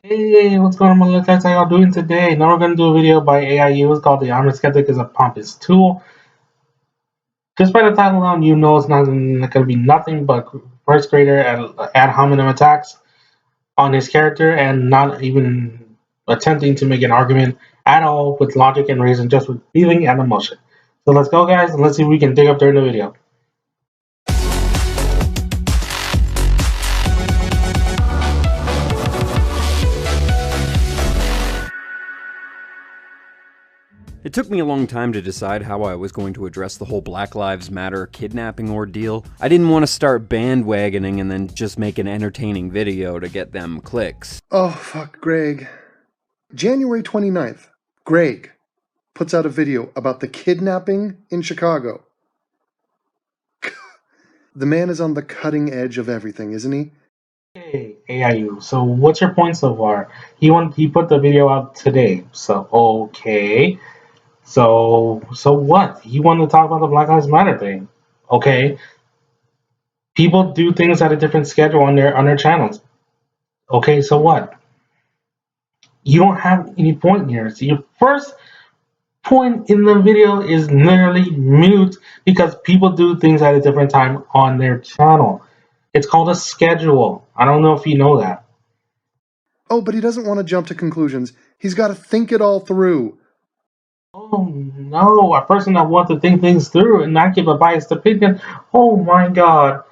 Hey, what's going on, my little guys? How y'all doing today? Now we're going to do a video by AIU. It's called The Armored Skeptic is a Pompous Tool. Just by the title alone, you know it's not going to be nothing but first grader ad hominem attacks on his character and not even attempting to make an argument at all with logic and reason, just with feeling and emotion. So let's go, guys, and let's see if we can dig up during the video. It took me a long time to decide how I was going to address the whole Black Lives Matter kidnapping ordeal. I didn't want to start bandwagoning and then just make an entertaining video to get them clicks. Oh, fuck, Greg. January 29th, Greg puts out a video about the kidnapping in Chicago. The man is on the cutting edge of everything, isn't he? Hey, AIU. So what's your point so far? He put the video out today. So okay. So what? He wanted to talk about the Black Lives Matter thing. Okay. People do things at a different schedule on their channels. Okay, so what? You don't have any point here. So your first point in the video is literally mute because people do things at a different time on their channel. It's called a schedule. I don't know if you know that. Oh, but he doesn't want to jump to conclusions. He's got to think it all through. Oh no, a person that wants to think things through and not give a biased opinion. Oh my god.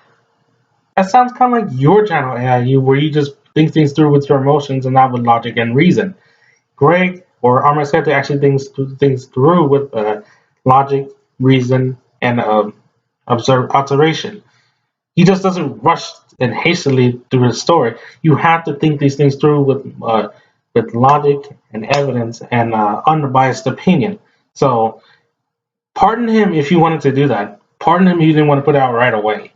That sounds kind of like your channel, AIU, where you just think things through with your emotions and not with logic and reason. Greg or Armor Skeptic actually thinks things through with logic, reason, and observation. He just doesn't rush and hastily through his story. You have to think these things through with logic and evidence and unbiased opinion. So, pardon him if you wanted to do that. Pardon him if you didn't want to put it out right away.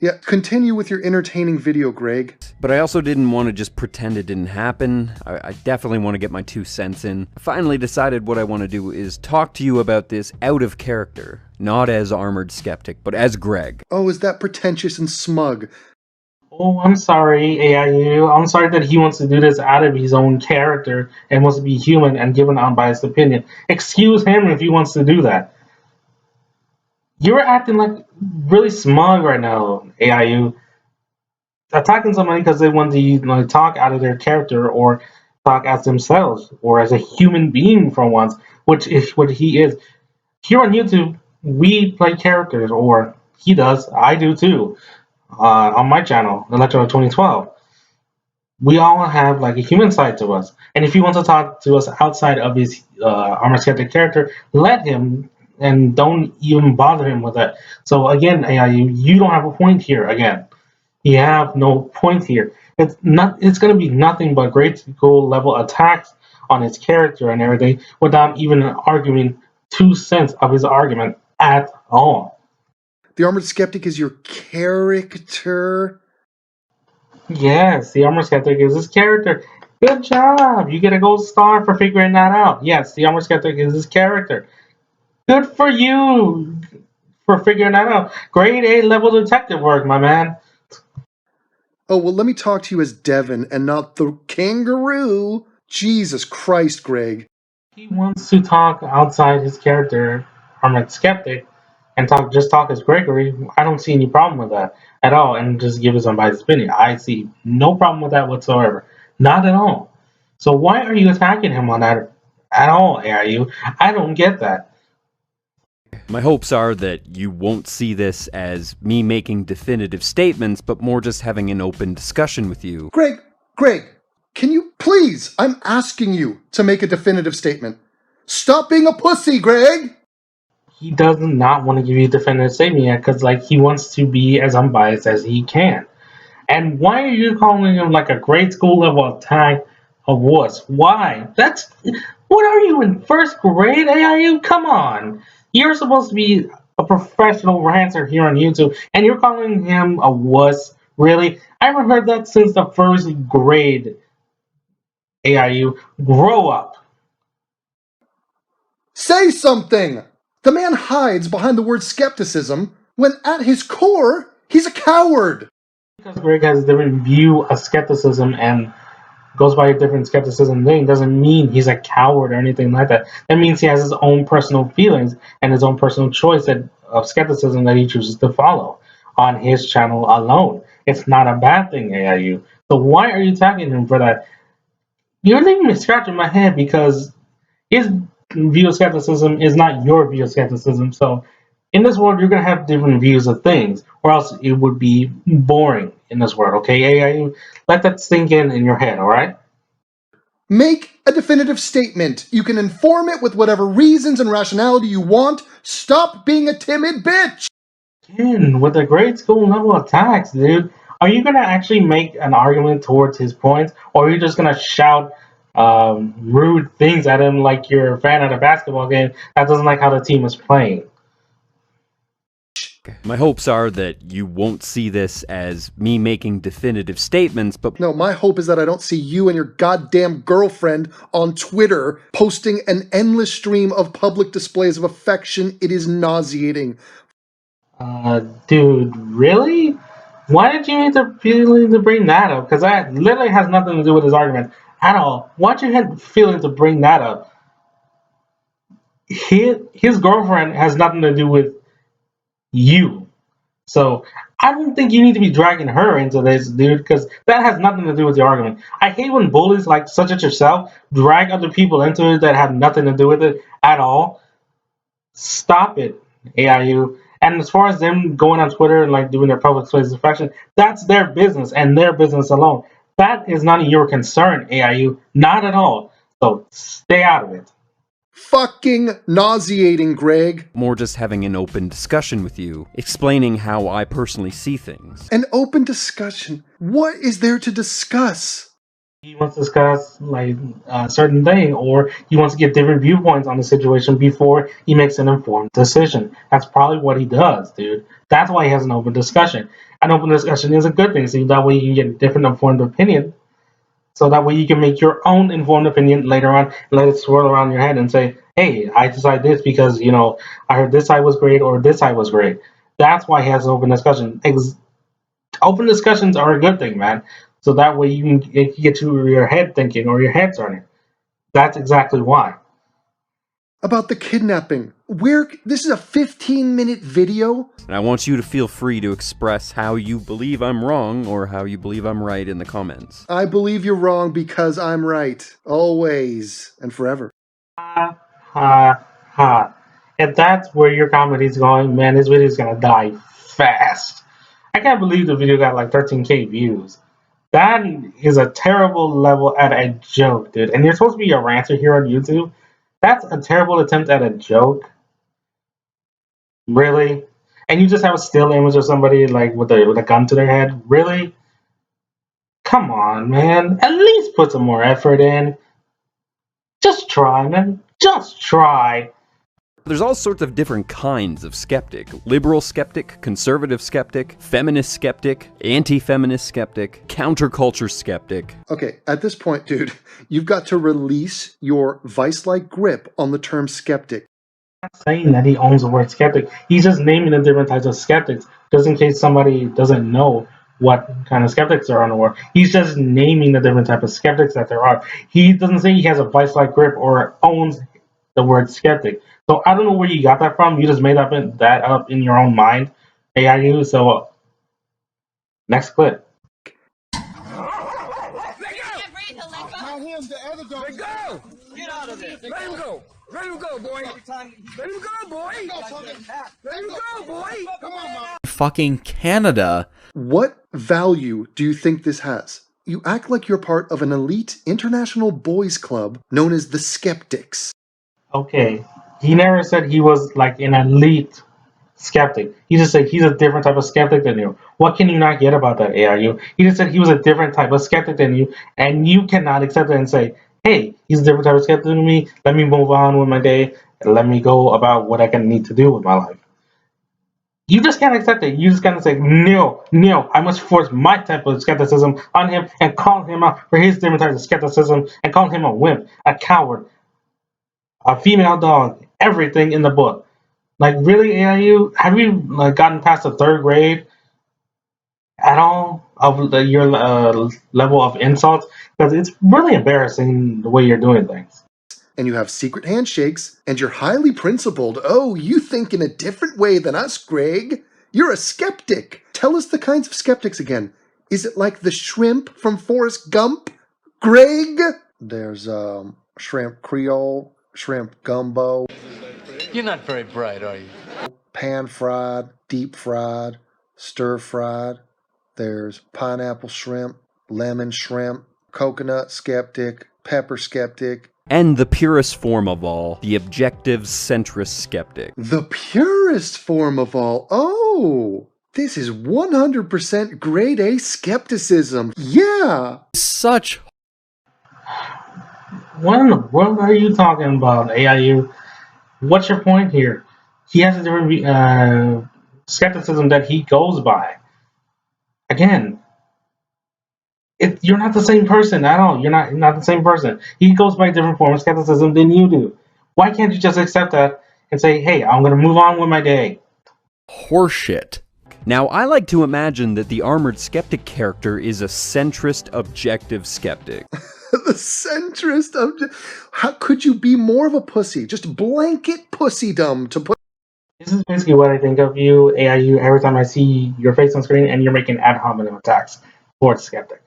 Yeah, continue with your entertaining video, Greg. But I also didn't want to just pretend it didn't happen. I definitely want to get my 2 cents in. I finally decided what I want to do is talk to you about this out of character. Not as Armored Skeptic, but as Greg. Oh, is that pretentious and smug? Oh, I'm sorry, AIU. I'm sorry that he wants to do this out of his own character and wants to be human and give an unbiased opinion. Excuse him if he wants to do that. You're acting like really smug right now, AIU. Attacking somebody because they want to talk out of their character or talk as themselves or as a human being for once, which is what he is. Here on YouTube, we play characters, or he does. I do too. On my channel, Electro 2012, we all have like a human side to us. And if he wants to talk to us outside of his Armor Skeptic character, let him and don't even bother him with that. So again, AIU, you don't have a point here. Again, you have no point here. It's not. It's going to be nothing but grade school level attacks on his character and everything without even arguing 2 cents of his argument at all. The Armored Skeptic is your character? Yes, the Armor Skeptic is his character. Good job. You get a gold star for figuring that out. Yes, the Armor Skeptic is his character. Good for you for figuring that out. Grade A level detective work, my man. Oh, well, let me talk to you as Devin and not the kangaroo. Jesus Christ, Greg. He wants to talk outside his character, Armored Skeptic, and talk as Gregory. I don't see any problem with that at all, and just give his unbiased opinion. I see no problem with that whatsoever. Not at all. So why are you attacking him on that at all, AIU? I don't get that. My hopes are that you won't see this as me making definitive statements, but more just having an open discussion with you. Greg, can you please? I'm asking you to make a definitive statement. Stop being a pussy, Greg! He does not want to give you a definitive statement yet because he wants to be as unbiased as he can. And why are you calling him like a grade school level attack of wuss? Why? What are you in first grade, AIU? Come on. You're supposed to be a professional ranter here on YouTube, and you're calling him a wuss? Really? I haven't heard that since the first grade, AIU. Grow up. Say something! The man hides behind the word skepticism when at his core, he's a coward! Because Greg has a different view of skepticism and goes by a different skepticism thing doesn't mean he's a coward or anything like that. That means he has his own personal feelings and his own personal choice of skepticism that he chooses to follow on his channel alone. It's not a bad thing, AIU. So why are you attacking him for that? You're leaving me scratching my head because his view of skepticism is not your view of skepticism. So in this world, you're gonna have different views of things, or else it would be boring in this world. Okay, AIU, let that sink in your head. All right. Make a definitive statement. You can inform it with whatever reasons and rationality you want. Stop being a timid bitch! Again, with the grade school level attacks, dude, are you gonna actually make an argument towards his points, or are you just gonna shout rude things at him like you're a fan at a basketball game that doesn't like how the team is playing? My hopes are that you won't see this as me making definitive statements, but No, my hope is that I don't see you and your goddamn girlfriend on Twitter posting an endless stream of public displays of affection. It is nauseating. Dude, really? Why did you need the feeling to bring that up? Because that literally has nothing to do with his argument at all. Why'd you have feeling to bring that up? His girlfriend has nothing to do with you. So I don't think you need to be dragging her into this, dude, because that has nothing to do with the argument. I hate when bullies like such as yourself drag other people into it that have nothing to do with it at all. Stop it, AIU. And as far as them going on Twitter and like doing their public displays of affection, that's their business and their business alone. That is none of your concern, AIU. Not at all. So stay out of it. Fucking nauseating, Greg. more just having an open discussion with you, explaining how I personally see things. An open discussion. What is there to discuss? He wants to discuss like a certain thing, or he wants to get different viewpoints on the situation before he makes an informed decision. That's probably what he does, dude. That's why he has an open discussion. An open discussion is a good thing, so that way you can get a different informed opinion. So that way you can make your own informed opinion later on, and let it swirl around your head and say, "Hey, I decided this because I heard this side was great or this side was great." That's why he has an open discussion. Open discussions are a good thing, man. So that way you can get to your head thinking or your head turning. That's exactly why. About the kidnapping. This is a 15-minute video? And I want you to feel free to express how you believe I'm wrong or how you believe I'm right in the comments. I believe you're wrong because I'm right. Always and forever. Ha ha ha. If that's where your comedy's going, man, this video's gonna die fast. I can't believe the video got like 13K views. That is a terrible level at a joke, dude. And you're supposed to be a ranter here on YouTube. That's a terrible attempt at a joke. Really? And you just have a still image of somebody like with a gun to their head? Really? Come on, man. At least put some more effort in. Just try, man. Just try. There's all sorts of different kinds of skeptic. Liberal skeptic, conservative skeptic, feminist skeptic, anti-feminist skeptic, counterculture skeptic. Okay, at this point, dude, you've got to release your vice-like grip on the term skeptic. I'm not saying that he owns the word skeptic. He's just naming the different types of skeptics, just in case somebody doesn't know what kind of skeptics there are in the world. He's just naming the different type of skeptics that there are. He doesn't say he has a vice-like grip or owns the word skeptic. So I don't know where you got that from. You just made that up in your own mind, AIU. So next clip. Fucking Canada. What value do you think this has? You act like you're part of an elite international boys club known as the Skeptics. Okay, he never said he was like an elite skeptic. He just said he's a different type of skeptic than you. What can you not get about that, AIU? He just said he was a different type of skeptic than you, and you cannot accept it and say, hey, he's a different type of skeptic than me. Let me move on with my day, and let me go about what I can need to do with my life. You just can't accept it. You just gotta say, no, I must force my type of skepticism on him and call him out for his different types of skepticism and call him a wimp, a coward, a female dog, everything in the book. Like, really, AIU? Have you like gotten past the third grade at all? of your level of insults, because it's really embarrassing the way you're doing things. And you have secret handshakes, and you're highly principled. Oh, you think in a different way than us, Greg. You're a skeptic. Tell us the kinds of skeptics again. Is it like the shrimp from Forrest Gump, Greg? There's shrimp Creole, shrimp gumbo. You're not very bright, are you? Pan fried, deep fried, stir fried. There's pineapple shrimp, lemon shrimp, coconut skeptic, pepper skeptic. And the purest form of all, the objective centrist skeptic. The purest form of all. Oh, this is 100% grade A skepticism. Yeah. Such What in the world are you talking about, AIU? What's your point here? He has a different skepticism that he goes by. Again, you're not the same person at all. You're not the same person. He goes by a different form of skepticism than you do. Why can't you just accept that and say, hey, I'm going to move on with my day? horseshit. Now, I like to imagine that the Armored Skeptic character is a centrist, objective skeptic. The centrist of. How could you be more of a pussy? Just blanket pussydom to put. This is basically what I think of you, AIU, every time I see your face on screen and you're making ad hominem attacks towards Skeptic.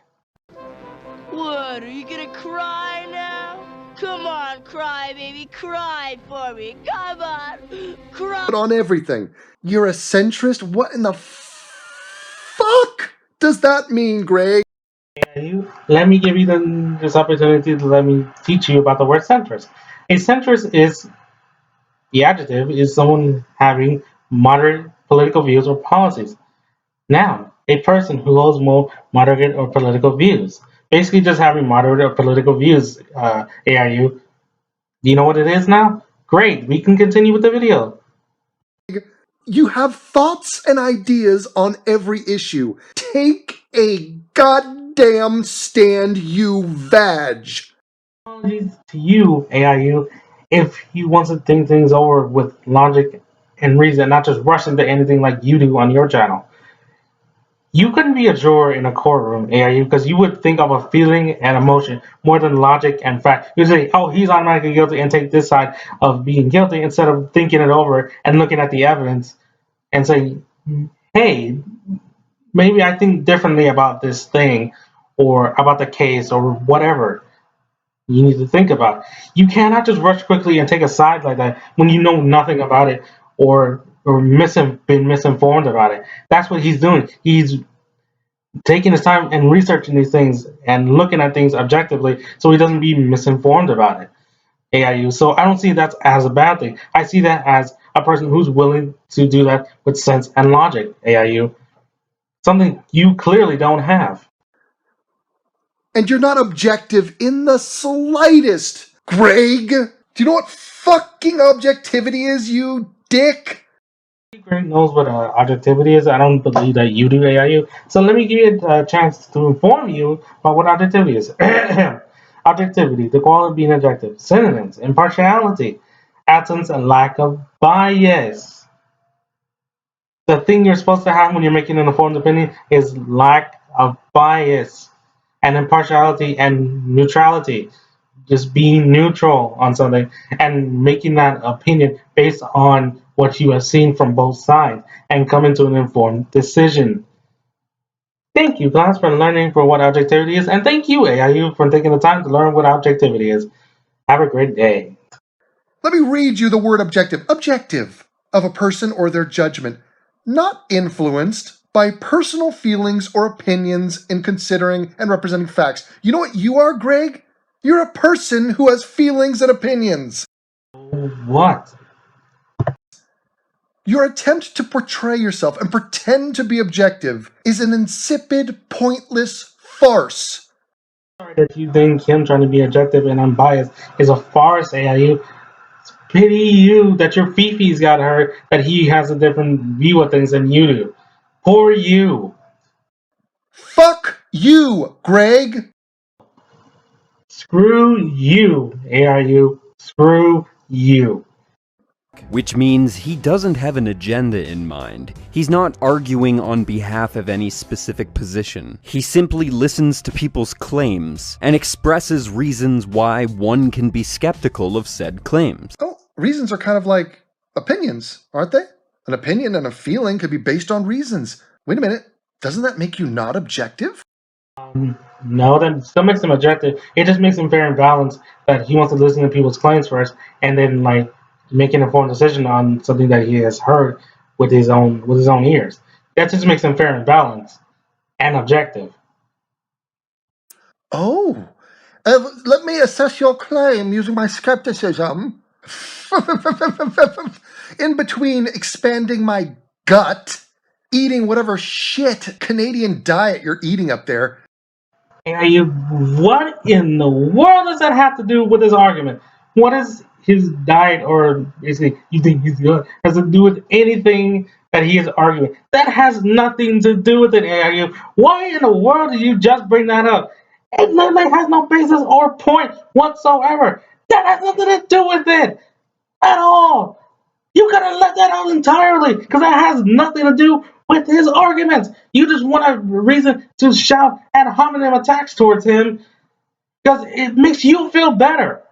What, are you gonna cry now? Come on, cry, baby, cry for me. Come on, cry. On everything. You're a centrist? What in the fuck does that mean, Greg? AIU, let me give you this opportunity to let me teach you about the word centrist. A centrist is, the adjective is someone having moderate political views or policies. Noun, a person who holds more moderate or political views. Basically just having moderate or political views, AIU. Do you know what it is now? Great, we can continue with the video. You have thoughts and ideas on every issue. Take a goddamn stand, you vag. Apologies to you, AIU, if you want to think things over with logic and reason, not just rush into anything like you do on your channel. You couldn't be a juror in a courtroom, AIU, because you would think of a feeling and emotion more than logic and fact. You say, oh, he's automatically guilty, and take this side of being guilty instead of thinking it over and looking at the evidence and saying, hey, maybe I think differently about this thing or about the case or whatever. You need to think about. You cannot just rush quickly and take a side like that when you know nothing about it or been misinformed about it. That's what he's doing. He's taking his time and researching these things and looking at things objectively so he doesn't be misinformed about it. AIU. So I don't see that as a bad thing. I see that as a person who's willing to do that with sense and logic, AIU. Something you clearly don't have. And you're not objective in the slightest, Greg. Do you know what fucking objectivity is, you dick? Greg knows what objectivity is. I don't believe that you do, AIU. So let me give you a chance to inform you about what objectivity is. Objectivity, the quality of being objective. Synonyms: impartiality, absence and lack of bias. The thing you're supposed to have when you're making an informed opinion is lack of bias and impartiality and neutrality. Just being neutral on something and making that opinion based on what you have seen from both sides and coming to an informed decision. Thank you, class, for learning for what objectivity is, and thank you, AIU, for taking the time to learn what objectivity is. Have a great day. Let me read you the word objective. Objective of a person or their judgment, not influenced by personal feelings or opinions in considering and representing facts. You know what you are, Greg? You're a person who has feelings and opinions. What? Your attempt to portray yourself and pretend to be objective is an insipid, pointless farce. Sorry that you think him trying to be objective and unbiased is a farce, AIU. Pity you that your Fifi's got hurt, that he has a different view of things than you do. Poor you. Fuck you, Greg. Screw you, AIU. Screw you. skeptic, which means he doesn't have an agenda in mind. He's not arguing on behalf of any specific position. He simply listens to people's claims and expresses reasons why one can be skeptical of said claims. Oh, reasons are kind of like opinions, aren't they? An opinion and a feeling could be based on reasons. Wait a minute, doesn't that make you not objective? No, that still makes him objective. It just makes him fair and balanced that he wants to listen to people's claims first, and then like make an informed decision on something that he has heard with his own ears. That just makes him fair and balanced and objective. Oh, let me assess your claim using my skepticism. In between expanding my gut, eating whatever shit Canadian diet you're eating up there. What in the world does that have to do with his argument? What is his diet or basically you think he's good has to do with anything that he is arguing? That has nothing to do with it, AIU. Why in the world did you just bring that up? It literally has no basis or point whatsoever. That has nothing to do with it at all. You could have left that out entirely because that has nothing to do with his arguments. You just want a reason to shout ad hominem attacks towards him because it makes you feel better.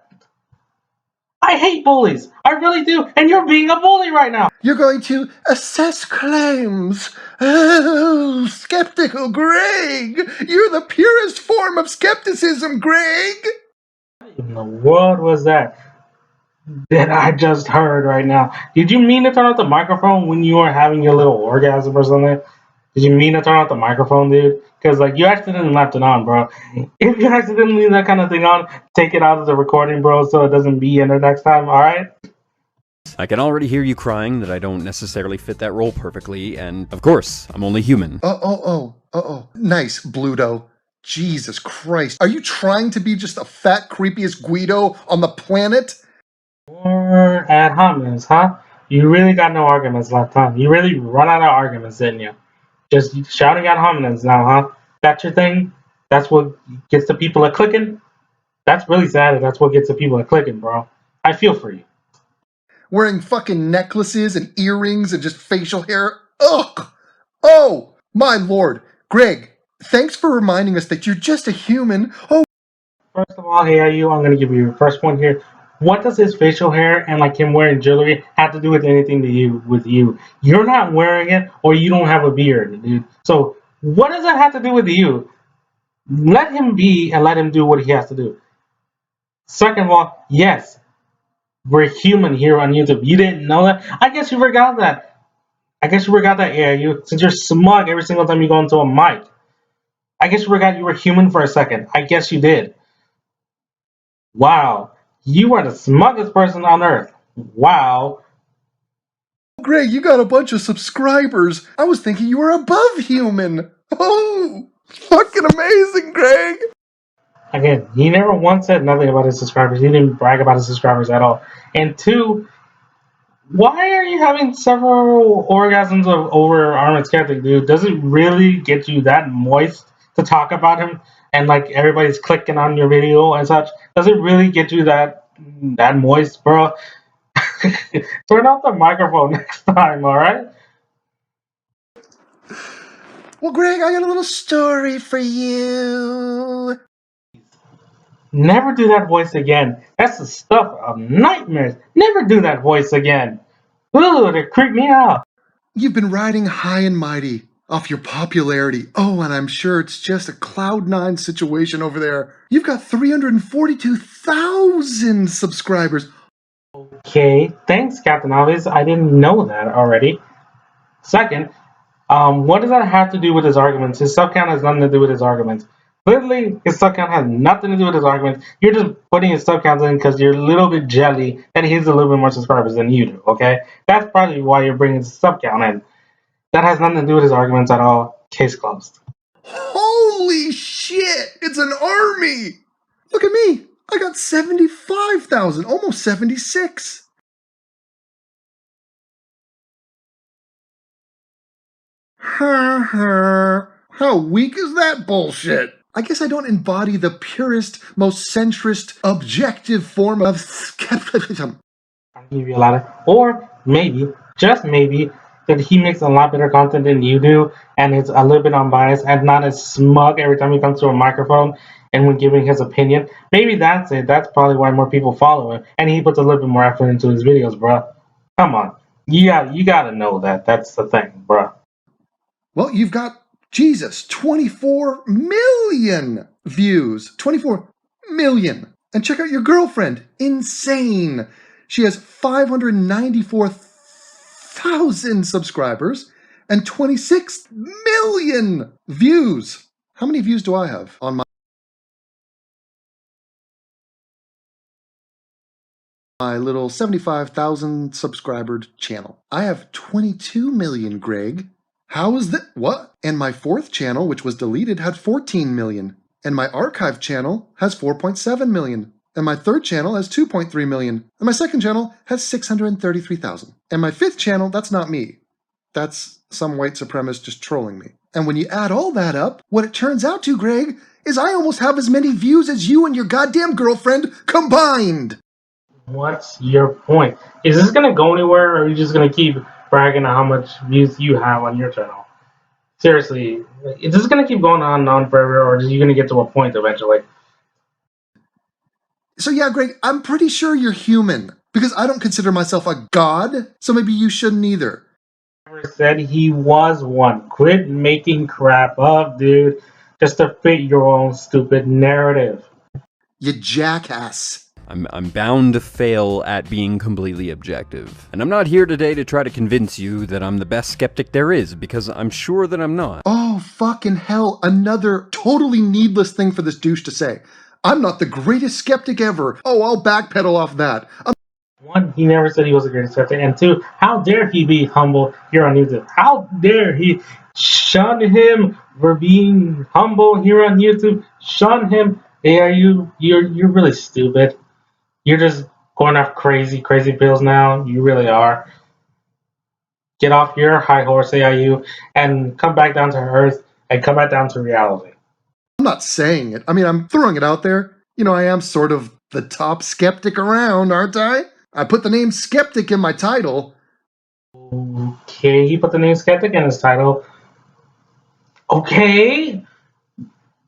I hate bullies. I really do. And you're being a bully right now. You're going to assess claims. Oh, skeptical Greg. You're the purest form of skepticism, Greg. What in the world was that I just heard right now? Did you mean to turn off the microphone when you were having your little orgasm or something? Did you mean to turn off the microphone, dude? Because like you accidentally left it on, bro. If you accidentally leave that kind of thing on, take it out of the recording, bro, so it doesn't be in there next time. All right? I can already hear you crying that I don't necessarily fit that role perfectly, and of course, I'm only human. Nice, Bluto. Jesus Christ. Are you trying to be just the fat, creepiest Guido on the planet? Or ad hominems, huh? You really got no arguments left, huh? You really run out of arguments, didn't you? Just shouting ad hominems now, huh? That's your thing? That's what gets the people a clicking? That's really sad if that's what gets the people a clicking, bro. I feel for you. Wearing fucking necklaces and earrings and just facial hair. Ugh! Oh, my lord. Greg, thanks for reminding us that you're just a human. Oh. First of all, hey, AIU, I'm gonna give you your first point here. What does his facial hair and like him wearing jewelry have to do with anything to you? With you, you're not wearing it, or you don't have a beard, dude. So what does that have to do with you? Let him be and let him do what he has to do. Second of all, yes, we're human here on YouTube. You didn't know that? I guess you forgot that. AIU, since you're smug every single time you go into a mic. I guess you forgot you were human for a second. I guess you did. Wow. You are the smuggest person on earth. Wow. Greg, you got a bunch of subscribers. I was thinking you were above human. Oh, fucking amazing, Greg. Again, he never once said nothing about his subscribers. He didn't brag about his subscribers at all. And two, why are you having several orgasms over Armored Skeptic, dude? Does it really get you that moist to talk about him? And like everybody's clicking on your video and such? Does it really get you that moist, bro? Turn off the microphone next time, alright? Well, Greg, I got a little story for you. Never do that voice again. That's the stuff of nightmares. Never do that voice again. Ooh, it creeped me out. You've been riding high and mighty off your popularity. Oh, and I'm sure it's just a Cloud9 situation over there. You've got 342,000 subscribers. Okay, thanks, Captain Obvious. I didn't know that already. Second, what does that have to do with his arguments? His sub count has nothing to do with his arguments. Literally, his sub count has nothing to do with his arguments. You're just putting his sub counts in because you're a little bit jelly that he has a little bit more subscribers than you do, okay? That's probably why you're bringing his sub count in. That has nothing to do with his arguments at all. Case closed. Holy shit! It's an army! Look at me! I got 75,000, almost 76. How weak is that bullshit? I guess I don't embody the purest, most centrist, objective form of skepticism. I'll give you a lot of, or maybe, just maybe, that he makes a lot better content than you do, and it's a little bit unbiased and not as smug every time he comes to a microphone and when giving his opinion. Maybe that's it. That's probably why more people follow him, and he puts a little bit more effort into his videos, bro. Come on, you gotta know that. That's the thing, bro. Well, you've got, Jesus, 24 million views. 24 million. And check out your girlfriend. Insane. She has 594,000 subscribers and 26 million views. How many views do I have on my little 75,000 subscriber channel? I have 22 million, Greg. How is that? What? And my fourth channel, which was deleted, had 14 million. And my archive channel has 4.7 million. And my third channel has 2.3 million. And my second channel has 633,000. And my fifth channel, that's not me. That's some white supremacist just trolling me. And when you add all that up, what it turns out to, Greg, is I almost have as many views as you and your goddamn girlfriend combined. What's your point? Is this gonna go anywhere, or are you just gonna keep bragging on how much views you have on your channel? Seriously, is this gonna keep going on and on forever, or are you gonna get to a point eventually? So yeah, Greg, I'm pretty sure you're human, because I don't consider myself a god, so maybe you shouldn't either. Never said he was one. Quit making crap up, dude, just to fit your own stupid narrative. You jackass. I'm bound to fail at being completely objective. And I'm not here today to try to convince you that I'm the best skeptic there is, because I'm sure that I'm not. Oh, fucking hell, another totally needless thing for this douche to say. I'm not the greatest skeptic ever. Oh, I'll backpedal off that. One, he never said he was a great skeptic, and two, how dare he be humble here on YouTube? How dare he shun him for being humble here on YouTube? Shun him. AIU, you're really stupid. You're just going off crazy pills now. You really are. Get off your high horse, AIU, and come back down to earth and come back down to reality. I'm not saying it. I mean, I'm throwing it out there. You know, I am sort of the top skeptic around, aren't I? I put the name skeptic in my title. Okay, he put the name skeptic in his title. Okay.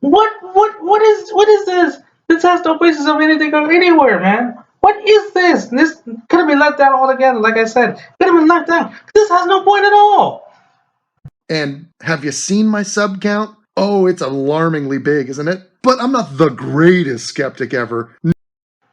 What is this? This has no basis of anything or anywhere, man. What is this? This could have been left out altogether, like I said. Could have been left out. This has no point at all. And have you seen my sub count? Oh, it's alarmingly big, isn't it? But I'm not the greatest skeptic ever.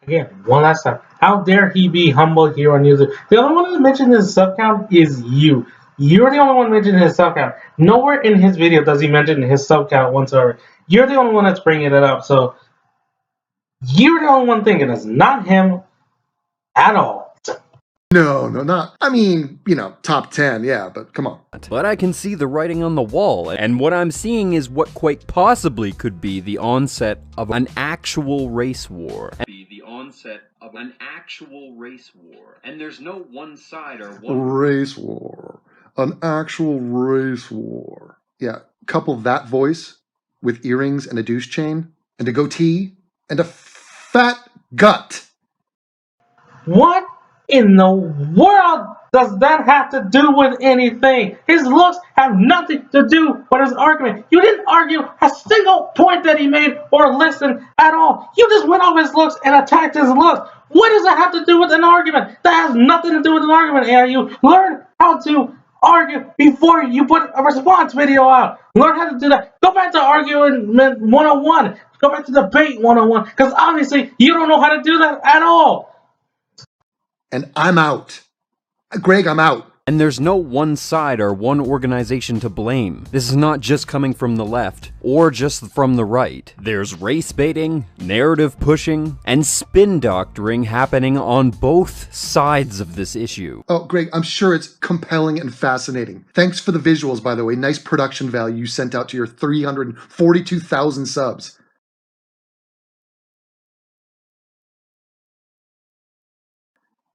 Again, one last time. How dare he be humble here on YouTube? The only one that mentioned his sub count is you. You're the only one mentioning his sub count. Nowhere in his video does he mention his sub count whatsoever. You're the only one that's bringing it up. So you're the only one thinking it's not him at all. No, not. I mean, you know, top 10, yeah, but come on. But I can see the writing on the wall, and what I'm seeing is what quite possibly could be the onset of an actual race war. And there's no one side or one race war. An actual race war. Yeah, couple that voice with earrings and a douche chain and a goatee and a fat gut. What in the world does that have to do with anything? His looks have nothing to do with his argument. You didn't argue a single point that he made or listen at all. You just went off his looks and attacked his looks. What does that have to do with an argument? That has nothing to do with an argument, AIU. Learn how to argue before you put a response video out. Learn how to do that. Go back to argument 101. Go back to debate 101, because obviously you don't know how to do that at all. And I'm out. Greg, I'm out. And there's no one side or one organization to blame. This is not just coming from the left, or just from the right. There's race baiting, narrative pushing, and spin doctoring happening on both sides of this issue. Oh, Greg, I'm sure it's compelling and fascinating. Thanks for the visuals, by the way. Nice production value you sent out to your 342,000 subs.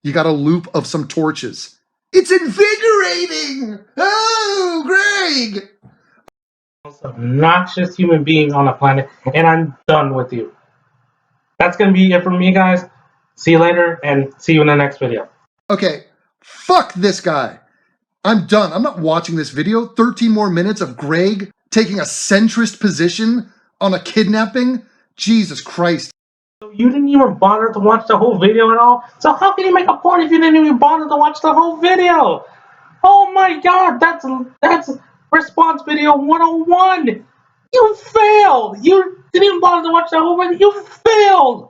You got a loop of some torches. It's invigorating! Oh, Greg! Most obnoxious human being on the planet, and I'm done with you. That's going to be it from me, guys. See you later, and see you in the next video. Okay, fuck this guy. I'm done. I'm not watching this video. 13 more minutes of Greg taking a centrist position on a kidnapping? Jesus Christ. You didn't even bother to watch the whole video at all? So how can you make a point if you didn't even bother to watch the whole video? Oh my god, that's response video 101! You failed! You didn't even bother to watch the whole video. You failed!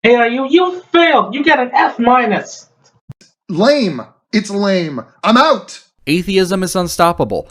AIU, you failed! You get an F minus. Lame. It's lame. I'm out. Atheism is unstoppable.